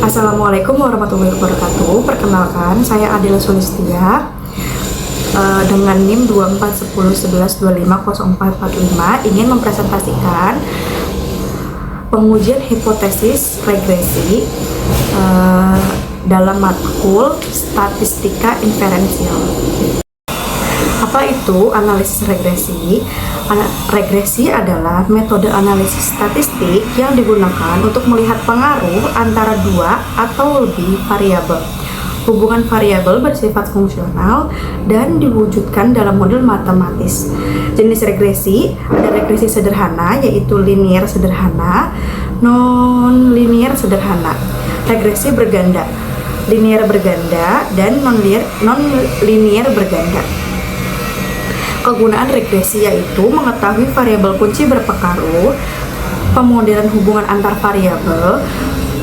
Assalamualaikum warahmatullahi wabarakatuh. Perkenalkan, saya Adila Sulistia dengan NIM 241011250445 ingin mempresentasikan pengujian hipotesis regresi dalam matkul statistika inferensial. Apa itu analisis regresi? Regresi adalah metode analisis statistik yang digunakan untuk melihat pengaruh antara dua atau lebih variabel. Hubungan variabel bersifat fungsional dan diwujudkan dalam model matematis. Jenis regresi ada regresi sederhana, yaitu linear sederhana, non-linear sederhana, regresi berganda, linear berganda, dan non-linear berganda. Kegunaan regresi yaitu mengetahui variabel kunci berpengaruh, pemodelan hubungan antar variabel,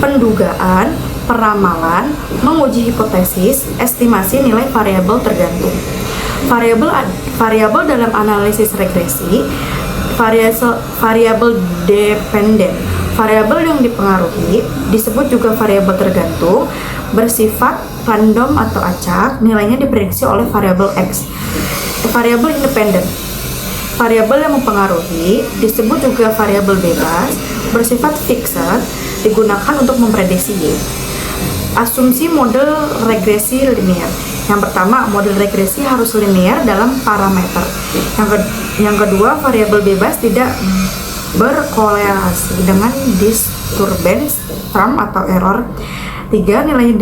pendugaan, peramalan, menguji hipotesis, estimasi nilai variabel tergantung. Variabel dalam analisis regresi, variabel dependen. Variabel yang dipengaruhi disebut juga variabel tergantung, bersifat random atau acak, nilainya diprediksi oleh variabel X. Variabel independen. Variabel yang mempengaruhi disebut juga variabel bebas, bersifat fixed, digunakan untuk memprediksi Y. Asumsi model regresi linear. Yang pertama, model regresi harus linear dalam parameter. Yang kedua, variabel bebas tidak berkorelasi dengan disturbance term atau error. Tiga, nilai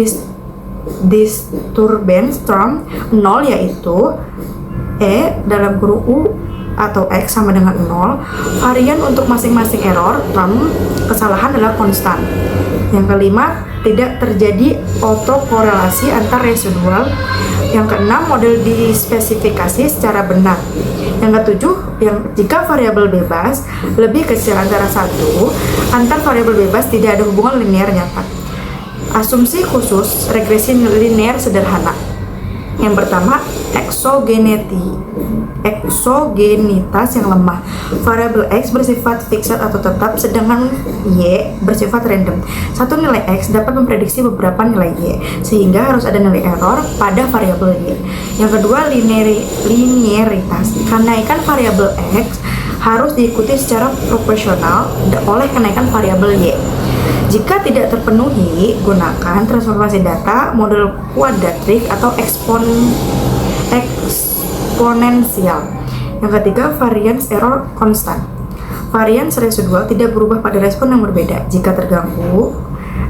disturbance term 0 yaitu E dalam kurung U atau X sama dengan 0. Varian untuk masing-masing error term kesalahan adalah konstan. Yang kelima, tidak terjadi autokorelasi antar residual. Yang keenam, model dispesifikasi secara benar. Yang ketujuh, jika variabel bebas lebih kecil antara satu, antar variabel bebas tidak ada hubungan linear nyata. Asumsi khusus regresi linear sederhana. Yang pertama, eksogenitas yang lemah. Variabel X bersifat fixed atau tetap, sedangkan Y bersifat random. Satu nilai X dapat memprediksi beberapa nilai Y, sehingga harus ada nilai error pada variabel Y. Yang kedua, linearitas. Kenaikan variabel X harus diikuti secara proporsional oleh kenaikan variabel Y. Jika tidak terpenuhi, gunakan transformasi data, model kuadratrik atau eksponensial. Yang ketiga, variance error konstan. Variance residual tidak berubah pada respon yang berbeda. Jika terganggu,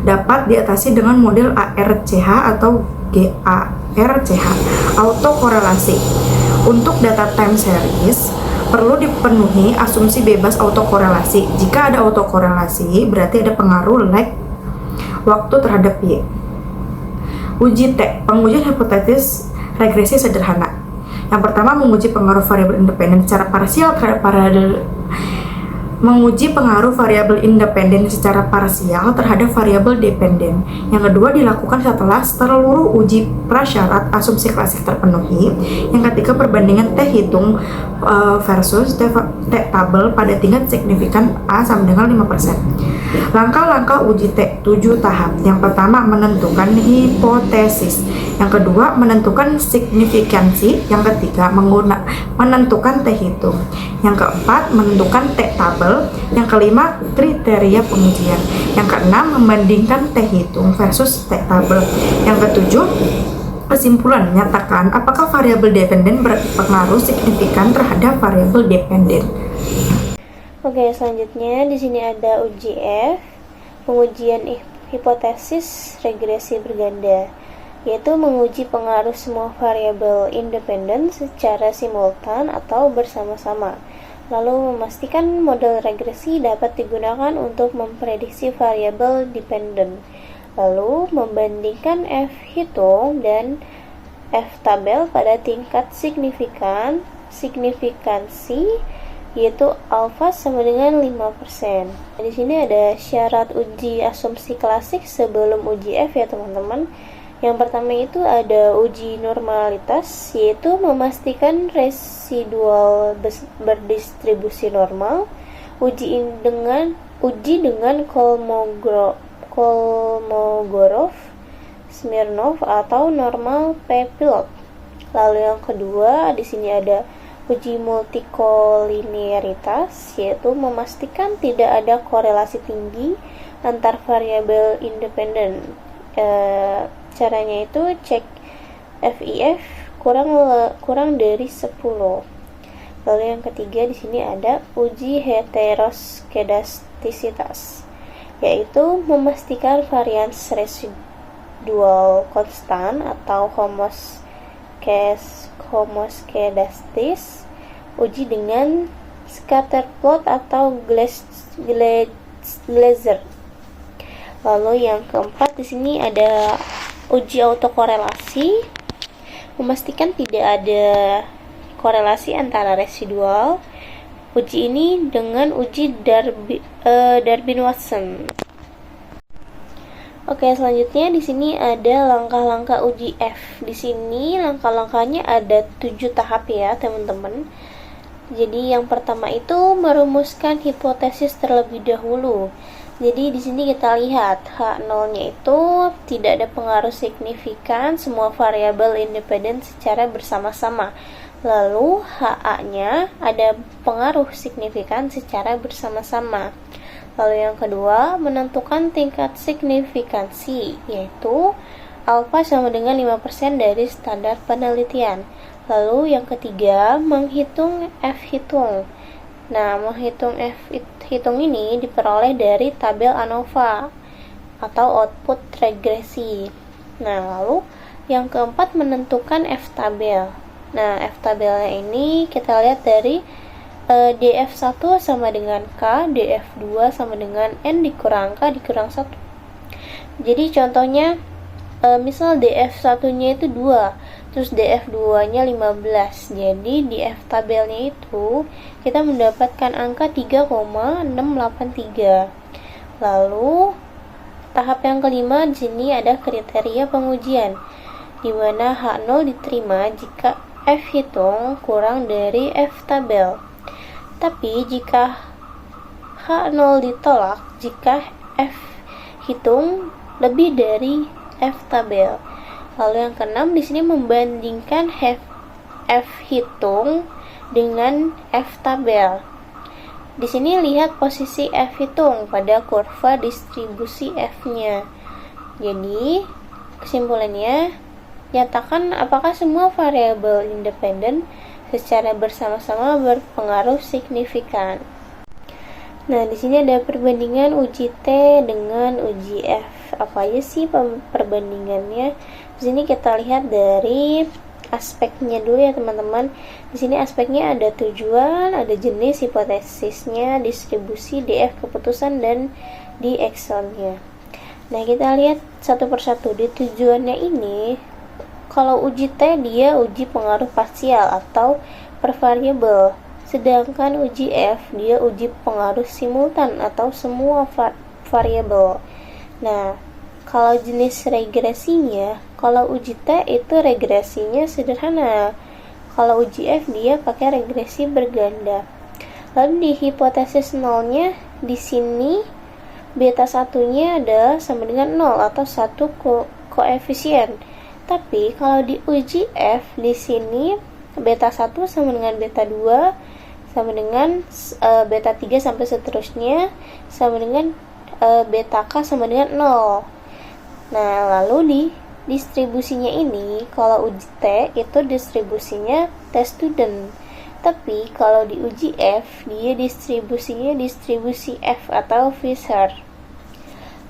dapat diatasi dengan model ARCH atau GARCH. Autokorelasi. Untuk data time series, perlu dipenuhi asumsi bebas autokorelasi. Jika ada autokorelasi, berarti ada pengaruh lag waktu terhadap Y. Uji T, pengujian hipotesis regresi sederhana. Yang pertama, menguji pengaruh variabel independen secara parsial terhadap variabel dependen. Yang kedua, dilakukan setelah seluruh uji prasyarat asumsi klasik terpenuhi. Yang ketiga, perbandingan T hitung versus T tabel pada tingkat signifikan A sama dengan 5%. Langkah-langkah uji T 7 tahap. Yang pertama, menentukan hipotesis. Yang kedua, menentukan signifikansi. Yang ketiga, menentukan T hitung. Yang keempat, menentukan T tabel. Yang kelima, kriteria pengujian. Yang keenam, membandingkan T hitung versus T tabel. Yang ketujuh, kesimpulan menyatakan apakah variabel dependen berpengaruh signifikan terhadap variabel dependen. Oke, selanjutnya di sini ada uji F, pengujian hipotesis regresi berganda, yaitu menguji pengaruh semua variabel independen secara simultan atau bersama-sama. Lalu memastikan model regresi dapat digunakan untuk memprediksi variabel dependen. Lalu membandingkan F hitung dan F tabel pada tingkat signifikansi, yaitu alfa sama dengan 5%. Di sini ada syarat uji asumsi klasik sebelum uji F ya teman-teman. Yang pertama itu ada uji normalitas, yaitu memastikan residual berdistribusi normal. Uji dengan kolmogramologi Kolmogorov, Smirnov atau normal P-pilot. Lalu yang kedua, di sini ada uji multikolinearitas, yaitu memastikan tidak ada korelasi tinggi antar variabel independen. Caranya itu cek FIF kurang dari 10. Lalu yang ketiga, di sini ada uji heteroskedastisitas, yaitu memastikan varians residual konstan atau homoskedastis. Uji dengan scatter plot atau Glaser. Lalu yang keempat, di sini ada uji autokorelasi, memastikan tidak ada korelasi antara residual. Uji ini dengan uji Darwin-Watson. Oke, selanjutnya di sini ada langkah-langkah uji F. Di sini langkah-langkahnya ada 7 tahap ya, teman-teman. Jadi yang pertama itu merumuskan hipotesis terlebih dahulu. Jadi di sini kita lihat H0-nya itu tidak ada pengaruh signifikan semua variabel independen secara bersama-sama. Lalu HA-nya ada pengaruh signifikan secara bersama-sama. Lalu yang kedua, menentukan tingkat signifikansi, yaitu alfa sama dengan 5% dari standar penelitian. Lalu yang ketiga, menghitung F-hitung. Nah, menghitung F-hitung ini diperoleh dari tabel ANOVA atau output regresi. Nah, lalu yang keempat, menentukan F-tabel. Nah, F-tabelnya ini kita lihat dari df1 sama dengan K, df2 sama dengan N dikurang K dikurang 1. Jadi contohnya misal df1-nya itu 2, terus df2-nya 15. Jadi di F-tabelnya itu kita mendapatkan angka 3,683. Lalu tahap yang kelima, di sini ada kriteria pengujian, di mana H0 diterima jika F-hitung kurang dari F-tabel. Tapi jika H0 ditolak jika F-hitung lebih dari F-tabel. Lalu yang keenam, di sini membandingkan F-hitung dengan F-tabel. Di sini lihat posisi F-hitung pada kurva distribusi F-nya. Jadi, kesimpulannya, nyatakan apakah semua variabel independen secara bersama-sama berpengaruh signifikan. Nah, di sini ada perbandingan uji T dengan uji F. Apa aja sih perbandingannya? Di sini kita lihat dari aspeknya dulu ya, teman-teman. Di sini aspeknya ada tujuan, ada jenis hipotesisnya, distribusi, DF keputusan, dan di Excel-nya. Nah, kita lihat satu persatu. Di tujuannya ini, kalau uji T dia uji pengaruh parsial atau per variabel, sedangkan uji F dia uji pengaruh simultan atau semua variabel. Nah, kalau jenis regresinya, kalau uji T itu regresinya sederhana. Kalau uji F dia pakai regresi berganda. Lalu di hipotesis nolnya, di sini beta 1-nya ada sama dengan 0 atau 1 koefisien. Tapi kalau di uji F di sini beta 1 sama dengan beta 2 sama dengan beta 3 sampai seterusnya sama dengan beta K sama dengan 0. Nah, lalu di distribusinya ini, kalau uji T itu distribusinya T student. Tapi kalau di uji F, dia distribusinya distribusi F atau Fisher.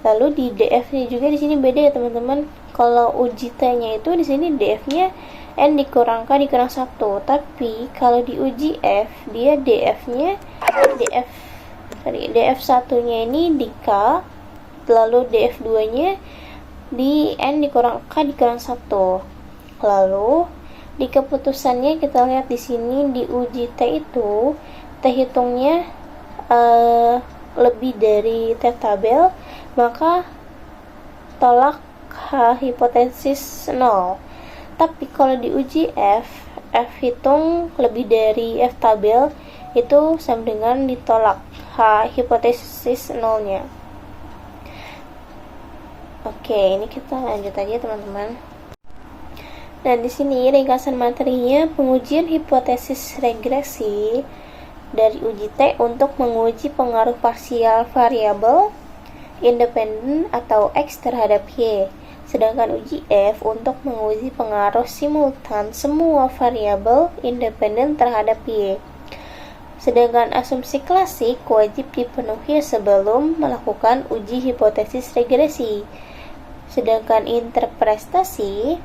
Lalu di DF-nya juga di sini beda ya, teman-teman. Kalau uji T-nya itu di sini DF-nya N dikurang K dikurang 1. Tapi kalau di uji F, dia DF-nya DF1-nya ini di K, lalu DF2-nya di N dikurang K dikurang 1. Lalu di keputusannya kita lihat di sini di uji T itu T hitungnya lebih dari T tabel, maka tolak H hipotesis 0. Tapi kalau di uji F hitung lebih dari F tabel, itu sama dengan ditolak H hipotesis 0-nya. Oke. Oke, ini kita lanjut aja teman-teman. Nah, di sini ringkasan materinya pengujian hipotesis regresi dari uji T untuk menguji pengaruh parsial variabel independen atau X terhadap Y. Sedangkan uji F untuk menguji pengaruh simultan semua variabel independen terhadap Y. Sedangkan asumsi klasik wajib dipenuhi sebelum melakukan uji hipotesis regresi. Sedangkan interpretasi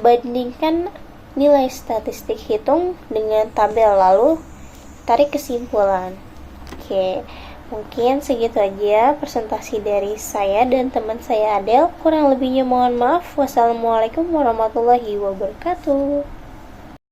bandingkan nilai statistik hitung dengan tabel lalu tarik kesimpulan. Oke, mungkin segitu aja presentasi dari saya dan teman saya Adel. Kurang lebihnya mohon maaf. Wassalamualaikum warahmatullahi wabarakatuh.